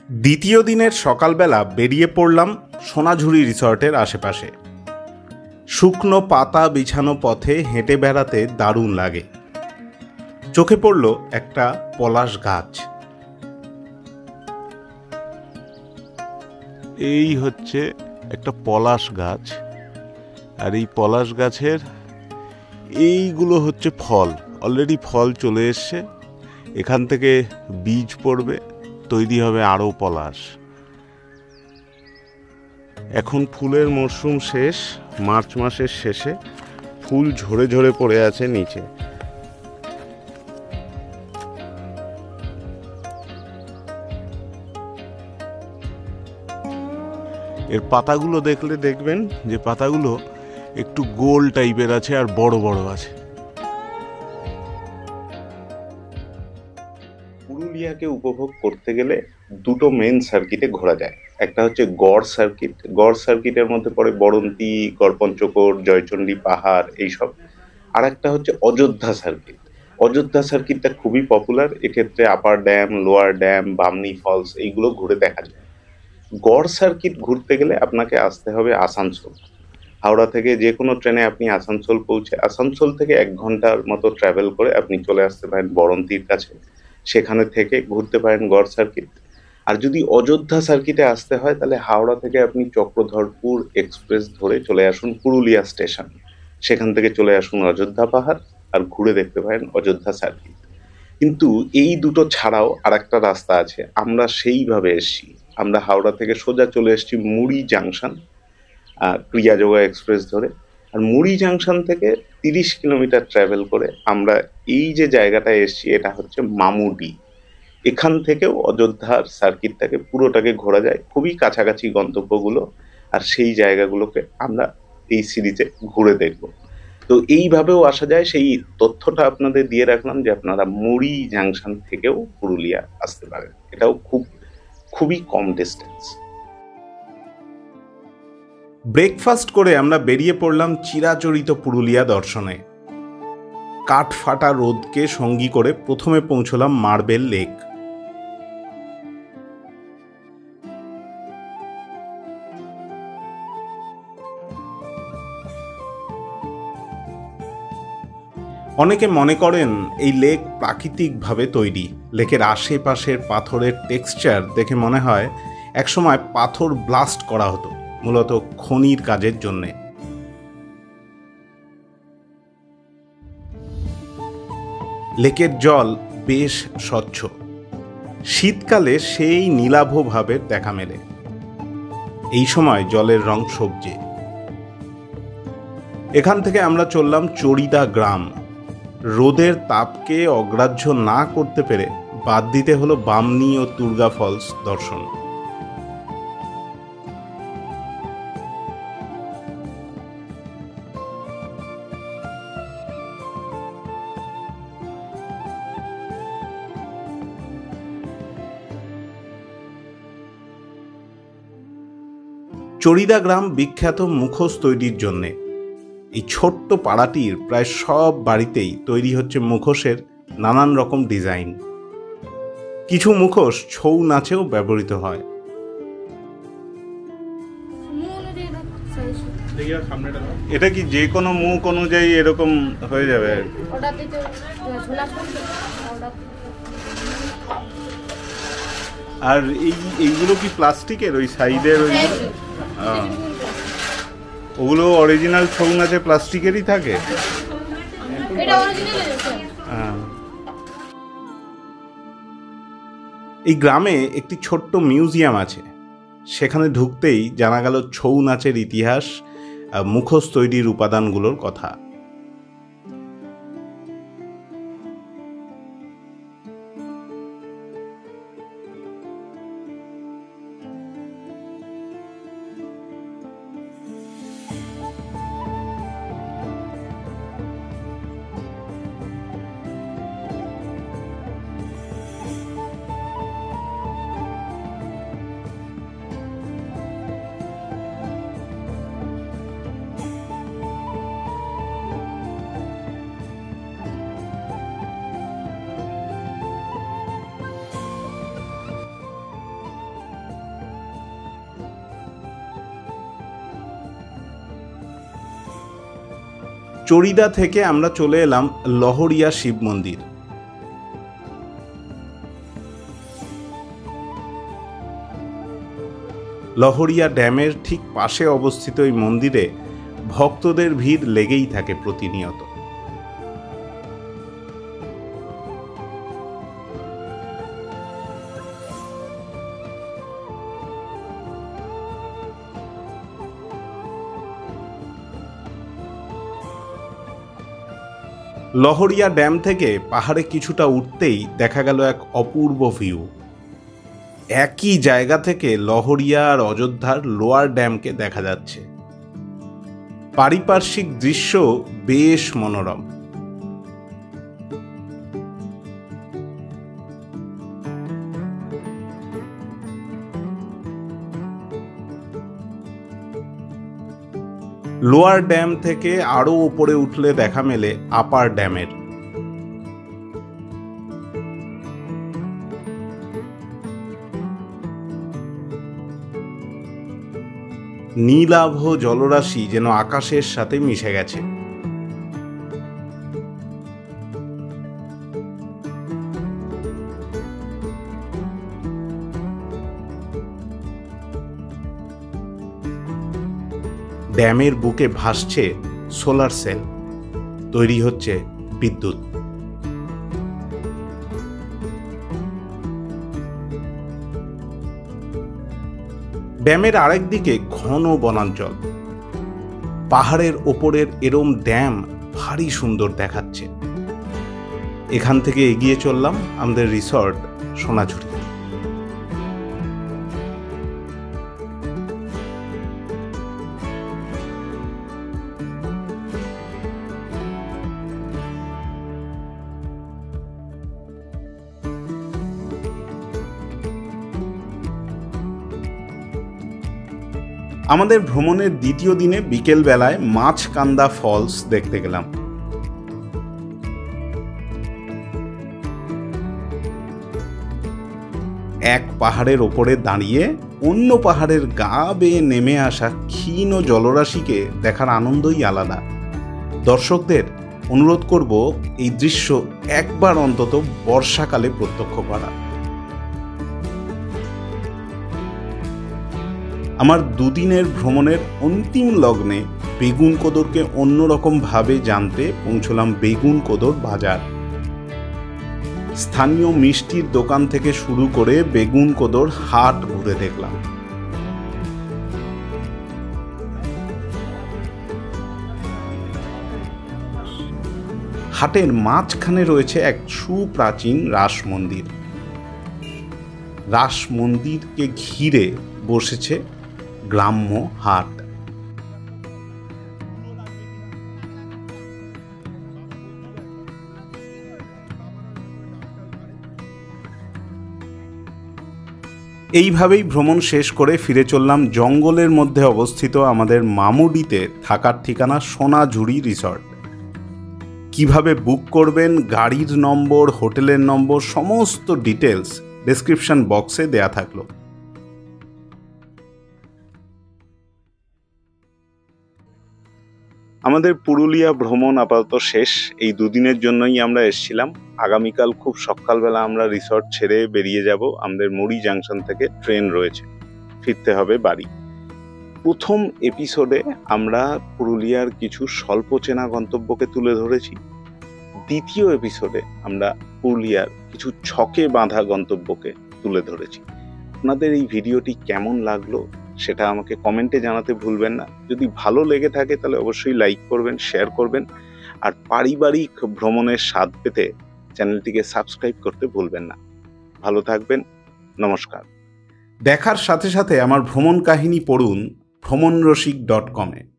দ্বিতীয় দিনের সকালবেলা বেরিয়ে পড়লাম সোনাঝুরি রিসর্টের আশেপাশে। শুকনো পাতা বিছানো পথে হেঁটে বেড়াতে দারুণ লাগে। চোখে পড়ল একটা পলাশ গাছ। এই হচ্ছে একটা পলাশ গাছ, আর এই পলাশ গাছের এইগুলো হচ্ছে ফল। অলরেডি ফল চলে এসছে, এখান থেকে বীজ পড়বে, তৈরি হবে আরও পলাশ। এখন ফুলের মরশুম শেষ, মার্চ মাসের শেষে ফুল ঝরে ঝরে পড়ে আছে নিচে। এর পাতাগুলো দেখলে দেখবেন যে পাতাগুলো একটু গোল টাইপের আছে আর বড় বড় আছে। পুরুলিয়াকে উপভোগ করতে গেলে দুটো মেন সার্কিটে ঘোরা যায়। একটা হচ্ছে গড় সার্কিট। গড় সার্কিটের মধ্যে পড়ে বরন্তী, গড়পঞ্চকোট, জয়চণ্ডী পাহাড় এইসব। আর একটা হচ্ছে অযোধ্যা সার্কিট। অযোধ্যা সার্কিটটা খুবই পপুলার। এক্ষেত্রে upper dam, lower dam, Bamni falls এইগুলো ঘুরে দেখা যায়। গড় সার্কিট ঘুরতে গেলে আপনাকে আসতে হবে আসানসোল। হাওড়া থেকে যে কোনো ট্রেনে আপনি আসানসোল পৌঁছে আসানসোল থেকে 1 ঘন্টার মতো ট্রাভেল করে আপনি চলে আসতে পারেন বরন্তির কাছে। সেখানে থেকে ঘুরতে পারেন গড় সার্কিট। আর যদি অযোধ্যা সার্কিটে আসতে হয় তাহলে হাওড়া থেকে আপনি চক্রধরপুর এক্সপ্রেস ধরে চলে আসুন পুরুলিয়া স্টেশন। সেখান থেকে চলে আসুন অযোধ্যা পাহাড় আর ঘুরে দেখতে পারেন অযোধ্যা সার্কিট। কিন্তু এই দুটো ছাড়াও আরেকটা রাস্তা আছে, আমরা সেইভাবে এসেছি। আমরা হাওড়া থেকে সোজা চলে এসেছি মুড়ি জাংশন ক্রিয়াযোগা এক্সপ্রেস ধরে। আর মুড়ি জাংশন থেকে 30 কিলোমিটার ট্রাভেল করে আমরা এই যে জায়গাটায় এসেছি এটা হচ্ছে মামুডি। এখান থেকেও অযোধ্যার সার্কিটটাকে পুরোটাকে ঘোরা যায়, খুবই কাছাকাছি গন্তব্যগুলো। আর সেই জায়গাগুলোকে আমরা এই সিরিজে ঘুরে দেখব। তো এইভাবেও আসা যায়, সেই তথ্যটা আপনাদের দিয়ে রাখলাম যে আপনারা মুড়ি জাংশন থেকেও পুরুলিয়া আসতে পারেন। এটাও খুবই কম ডিস্টেন্স। ব্রেকফাস্ট করে আমরা বেরিয়ে পড়লাম চিরাচরিত পুরুলিয়া দর্শনে। কাঠফাটা রোদকে সঙ্গী করে প্রথমে পৌঁছলাম মার্বেল লেক। অনেকে মনে করেন এই লেক প্রাকৃতিকভাবে তৈরি। লেকের আশেপাশের পাথরের টেক্সচার দেখে মনে হয় একসময় পাথর ব্লাস্ট করা হতো, মূলত খনির কাজের জন্যে। লেকের জল বেশ স্বচ্ছ, শীতকালে সেই নীলাভ ভাবের দেখা মেলে। এই সময় জলের রং সবজে। এখান থেকে আমরা চললাম চড়িদা গ্রাম। রোদের তাপকে অগ্রাহ্য না করতে পেরে বাদ দিতে হলো বামনি ও তুর্গা ফলস দর্শন। চড়িদা গ্রাম বিখ্যাত মুখোশ তৈরির জন্যে। এই ছোট্ট পাড়াটির প্রায় সব বাড়িতেই তৈরি হচ্ছে মুখোশের নানান রকম ডিজাইন। কিছু মুখোশ ছৌ নাচেও ব্যবহৃত হয়। এটা কি যে কোনো মুখ অনুযায়ী এরকম হয়ে যাবে? আর এইগুলো কি প্লাস্টিকের? ওই সাইডের ওগুলো অরিজিনাল ছৌ নাচে প্লাস্টিকেরই থাকে। এই গ্রামে একটি ছোট্ট মিউজিয়াম আছে। সেখানে ঢুকতেই জানা গেল ছৌ নাচের ইতিহাস, মুখোশ তৈরির উপাদানগুলোর কথা। চড়িদা থেকে আমরা চলে এলাম লহরিয়া শিব মন্দির। লহরিয়া ড্যামের ঠিক পাশে অবস্থিত এই মন্দিরে ভক্তদের ভিড় লেগেই থাকে প্রতিনিয়ত। লহরিয়া ড্যাম থেকে পাহাড়ে কিছুটা উঠতেই দেখা গেল এক অপূর্ব ভিউ। একই জায়গা থেকে লহরিয়া আর অযোধ্যার লোয়ার ড্যামকে দেখা যাচ্ছে। পারিপার্শ্বিক দৃশ্য বেশ মনোরম। লোয়ার ড্যাম থেকে আরো উপরে উঠলে দেখা মেলে আপার ড্যামের। নীলাভ জলরাশি যেন আকাশের সাথে মিশে গেছে। ড্যামের বুকে ভাসছে সোলার সেল, তৈরি হচ্ছে বিদ্যুৎ। ড্যামের আরেক দিকে ঘন বনাঞ্চল। পাহাড়ের ওপরের এরম ড্যাম ভারী সুন্দর দেখাচ্ছে। এখান থেকে এগিয়ে চললাম আমাদের রিসর্ট সোনাঝুরি। আমাদের ভ্রমণের দ্বিতীয় দিনে বিকেল বেলায় মাছকান্দা ফলস দেখতে গেলাম। এক পাহাড়ের ওপরে দাঁড়িয়ে অন্য পাহাড়ের গা বেয়ে নেমে আসা ক্ষীণ জলরাশিকে দেখার আনন্দই আলাদা। দর্শকদের অনুরোধ করব এই দৃশ্য একবার অন্তত বর্ষাকালে প্রত্যক্ষ করা। আমার দুদিনের ভ্রমণের অন্তিম লগ্নে বেগুনকোদরকে অন্যরকম ভাবে জানতে পৌঁছলাম বেগুনকোদর বাজার। স্থানীয় মিষ্টির দোকান থেকে শুরু করে বেগুনকোদর হাট ঘুরে দেখলাম। হাটের মাঝখানে রয়েছে এক সুপ্রাচীন রাস মন্দির। রাস মন্দিরকে ঘিরে বসেছে গ্রাম্য হাট। এইভাবেই ভ্রমণ শেষ করে ফিরে চললাম জঙ্গলের মধ্যে অবস্থিত আমাদের মামুডিতে থাকার ঠিকানা সোনাঝুরি রিসর্ট। কিভাবে বুক করবেন, গাড়ির নম্বর, হোটেলের নম্বর, সমস্ত ডিটেলস ডেসক্রিপশন বক্সে দেয়া থাকলো। আমাদের পুরুলিয়া ভ্রমণ আপাতত শেষ। এই দুদিনের জন্যই আমরা এসেছিলাম। আগামীকাল খুব সকালবেলা আমরা রিসর্ট ছেড়ে বেরিয়ে যাব। আমাদের মুড়ি জাংশন থেকে ট্রেন রয়েছে, ফিরতে হবে বাড়ি। প্রথম এপিসোডে আমরা পুরুলিয়ার কিছু স্বল্প চেনা গন্তব্যকে তুলে ধরেছি। দ্বিতীয় এপিসোডে আমরা পুরুলিয়ার কিছু ছকে বাঁধা গন্তব্যকে তুলে ধরেছি। আপনাদের এই ভিডিওটি কেমন লাগলো সেটা আমাকে কমেন্টে জানাতে ভুলবেন না। যদি ভালো লেগে থাকে তাহলে অবশ্যই লাইক করবেন, শেয়ার করবেন, আর পারিবারিক ভ্রমণের স্বাদ পেতে চ্যানেলটিকে সাবস্ক্রাইব করতে ভুলবেন না। ভালো থাকবেন, নমস্কার। দেখার সাথে সাথে আমার ভ্রমণ কাহিনী পড়ুন ভ্রমণরসিক.com-এ।